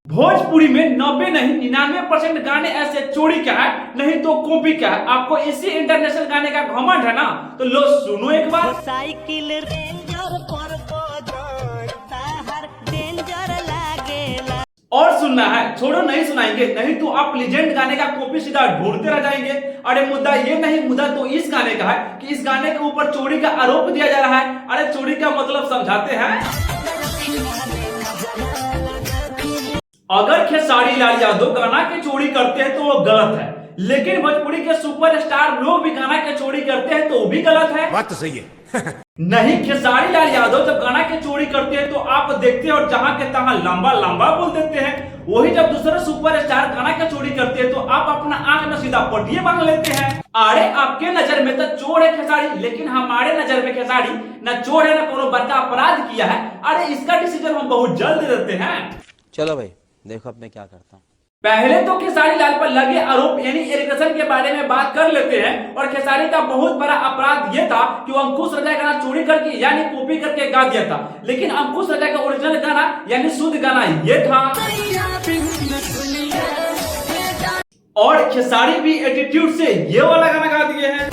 भोजपुरी में 90 नहीं 99% गाने ऐसे चोरी का है, नहीं तो कॉपी का है। आपको इसी इंटरनेशनल गाने का घमंड है ना, तो लो सुनो एक बार। साइकिल रेंजर पर डेंजर लागेला। और सुनना है, छोड़ो नहीं सुनाएंगे, नहीं तो आप लीजेंड गाने का कॉपी सीधा ढूंढते रह जाएंगे। अरे मुद्दा ये नहीं, मुद्दा तो इस गाने का है कि इस गाने के ऊपर चोरी का आरोप दिया जा रहा है। अरे चोरी का मतलब समझाते हैं। अगर खेसारी लाल यादव गाना की चोरी करते हैं तो वो गलत है, लेकिन भोजपुरी के सुपरस्टार लोग भी गाना की चोरी करते हैं तो वो भी गलत है। बात तो सही है। नहीं, खेसारी लाल यादव जब गाना की चोरी करते हैं तो आप देखते हैं और जहां के तहां लंबा लंबा बोल देते हैं। वही जब दूसरे सुपरस्टार गाना की चोरी करते हैं तो आप अपना आंख में सीधा पटिए बांध लेते हैं। अरे आपके नजर में तो चोर है खेसारी, लेकिन हमारे नजर में खेसारी न चोर है न कोनो बड़का अपराध किया है। अरे इसका डिसीजन हम बहुत जल्द देते हैं। चलो भाई देखो अब मैं क्या करता हूँ। पहले तो खेसारी लाल पर लगे आरोप यानी एलिगेशन के बारे में बात कर लेते हैं। और खेसारी का बहुत बड़ा अपराध ये था कि वो अंकुश रजा गाना चोरी करके यानी कॉपी करके गा दिया था, लेकिन अंकुश रजा का ओरिजिनल गाना यानी शुद्ध गाना ये था। और खेसारी भी एटीट्यूड से ये वाला गाना गा दिए हैं।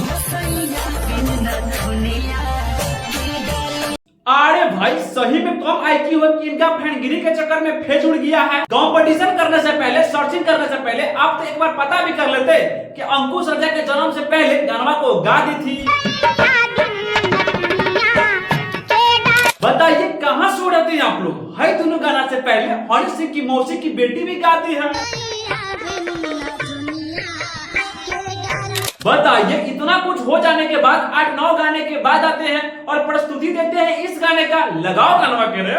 अरे भाई सही में कम आईक्यू है कि इनका फैनगिरी के चक्कर में फेज उड़ गया है। कंपटीशन करने से पहले, सर्चिंग करने से पहले आप तो एक बार पता भी कर लेते कि अंकुश रजा के जन्म से पहले गाना को गा दी थी। बताइए कहां सो रहे थे आप लोग। है दोनों गाना से पहले हनी सिंह की मौसी की बेटी भी गाती है। बताइए इतना कुछ हो जाने के बाद 8-9 गाने के बाद आते हैं और प्रस्तुति देते हैं इस गाने का। लगाओ गाना के रे।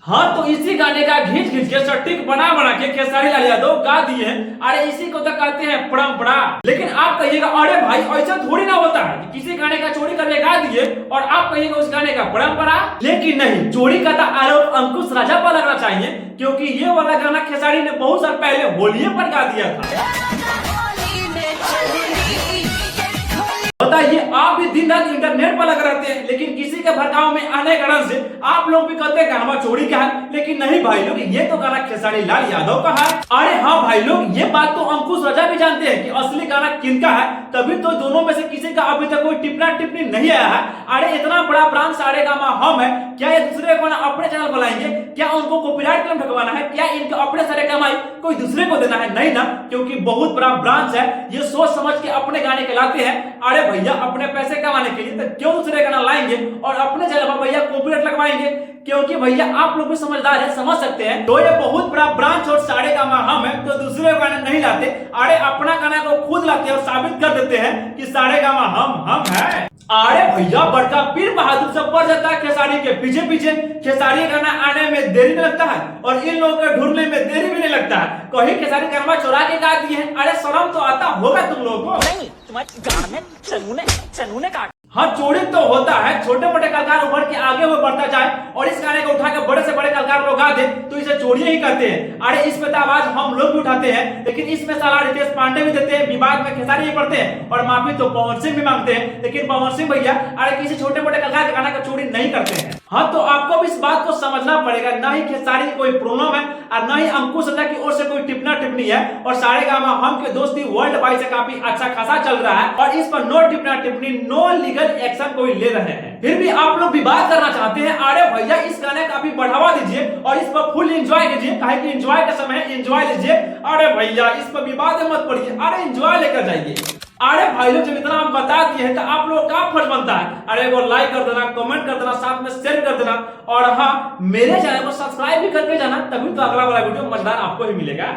हाँ तो इसी गाने का घिंच घिंच के सटीक बना के खेसारी लाल यादव गा दिए हैं। अरे इसी को तो कहते हैं परंपरा। लेकिन आप कहिएगा अरे भाई ऐसा थोड़ी ना होता है कि किसी गाने का चोरी करके गा दिए और आप कहिएगा उस गाने का परंपरा। लेकिन नहीं, चोरी का आरोप अंकुश राजा पर लगना चाहिए, क्योंकि ये वाला गाना खेसारी ने बहुत साल पहले होलिये पर गा दिया था। बताइए आप भी दिन रात इंटरनेट पर लगे रहते हैं, लेकिन किसी के भड़काव में आने के कारण से आप लोग भी कहते हैं गाना चोरी का है। लेकिन नहीं भाई लोग, ये तो गाना खेसारी लाल यादव का है। अरे हाँ भाई लोग, ये बात तो अंकुश रजा भी जानते हैं कि असली गाना किनका है, तभी तो दोनों में से किसी का अभी तक कोई टिप्पणी नहीं आया है। अरे इतना बड़ा ब्रांड सारेगामा हम है, क्या ये दूसरे गाना अपने चैनल बनाएंगे? क्या उनको कॉपीराइट क्लेम ठगवाना है? क्या इनके अपने सारे कमाई कोई दूसरे को देना है? नहीं ना, क्योंकि बहुत बड़ा ब्रांच है, ये सोच समझ के अपने गाने के लाते हैं। अरे भैया अपने पैसे कमाने के लिए तो क्यों दूसरे गाना लाएंगे और अपने चैनल पर भैया कॉपीराइट लगवाएंगे? क्योंकि भैया आप लोग भी समझदार है, समझ सकते हैं। तो ये बहुत बड़ा ब्रांच और सारेगामा हम है, तो दूसरे गाना नहीं लाते। अरे अपना गाना को खुद लाते हैं और साबित कर देते हैं कि सारेगामा हम है। अरे भैया बड़का पीर बहादुर सब पड़ जाता है खेसारी के पीछे पीछे। खेसारी गाना आने में देरी नहीं लगता है और इन लोगों के ढूंढने में देरी भी नहीं लगता है। कहीं खेसारी गाना चुरा के गा दिए हैं। अरे शर्म तो आता होगा तुम लोगों को। नहीं तुम्हारे गान में चनूने काट। हाँ चोरी तो होता है, छोटे मोटे कलाकार उभर के आगे हुए बढ़ता जाए और इस गाने को उठा के बड़े से बड़े कलाकार लोग गा दे तो इसे चोरी ही कहते हैं। अरे इसमें तो आवाज हम लोग भी उठाते हैं, लेकिन इसमें साला रितेश पांडे भी देते हैं, विवाद में खेसारी ही पढ़ते हैं और माफी तो पवन सिंह भी मांगते हैं। लेकिन पवन सिंह भैया अरे किसी छोटे मोटे कलाकार के गाना का चोरी नहीं करते हैं। हाँ तो आपको भी इस बात को समझना पड़ेगा, ना ही खेसारी की कोई प्रॉब्लम है और ना ही अंकुश रजा की ओर से कोई टिप्पणी है। और सारेगामा हम के दोस्ती वर्ल्ड वाइड से काफी अच्छा खासा चल रहा है और इस पर नो टिप्पणी नो लीगल एक्शन कोई ले रहे हैं। फिर भी आप लोग विवाद करना चाहते हैं। अरे भैया इस गाने का भी बढ़ावा दीजिए और इस पर फुल एंजॉय कीजिए, काहे कि एंजॉय का समय है, एंजॉय लीजिए। अरे भैया इस पर विवाद मत पड़िए, अरे एंजॉय लेकर जाइए। अरे भाई लोग जब इतना हम बता दिए हैं तो आप लोग का फर्ज बनता है, अरे वो लाइक कर देना, कमेंट कर देना, साथ में शेयर कर देना और हाँ मेरे चैनल को सब्सक्राइब भी करके जाना, तभी तो अगला वाला वीडियो मजेदार आपको ही मिलेगा।